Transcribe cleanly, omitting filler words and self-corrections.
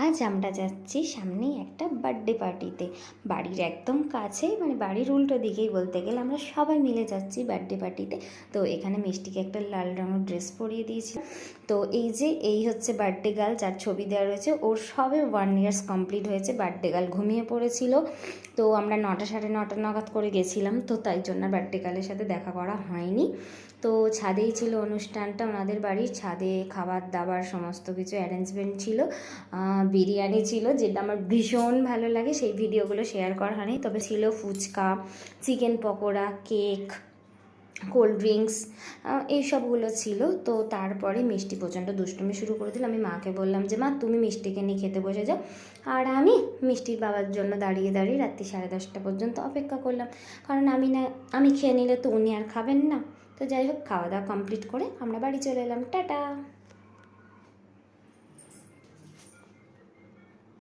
আজ আমরা যাচ্ছি সামনেই একটা বার্থডে পার্টিতে। বাড়ির একদম কাছেই, মানে বাড়ির উল্টো দিকেই বলতে গেলে, আমরা সবাই মিলে যাচ্ছি বার্থডে পার্টিতে। তো এখানে মিষ্টিকে একটা লাল রঙের ড্রেস পরিয়ে দিয়েছি। তো এই হচ্ছে বার্থডে গার্ল, যার ছবি দেওয়া রয়েছে। ওর সবে 1 ইয়ার্স কমপ্লিট হয়েছে। বার্থডে গার্ল ঘুমিয়ে পড়েছিল। তো আমরা 9টা সাড়ে 9টা নাগাদ করে গেছিলাম, তো তাই জন্য বার্থডে গার্লের সাথে দেখা করা হয়নি। তো ছাদেই ছিল অনুষ্ঠানটা, ওনাদের বাড়ির ছাদে খাবার দাবার সমস্ত কিছু অ্যারেঞ্জমেন্ট ছিল। বিরিয়ানি ছিল, যেটা আমার ভীষণ ভালো লাগে। সেই ভিডিওগুলো শেয়ার করা হয়নি, তবে ছিল phuchka, chicken pakora, cake, cold drinks, এইসবগুলো ছিল। তো তারপরে মিষ্টি প্রচণ্ড দুষ্টুমি শুরু করে দিল। আমি মাকে বললাম যে মা, তুমি মিষ্টিকে নিয়ে খেতে বসে যাও, আর আমি মিষ্টির বাবার জন্য দাঁড়িয়ে দাঁড়িয়ে রাত্রি 10:30 পর্যন্ত অপেক্ষা করলাম। কারণ আমি খেয়ে নিলে তো উনি আর খাবেন না। তো যাই হোক, খাওয়া দাওয়া কমপ্লিট করে আমরা বাড়ি চলে এলাম। টাটা।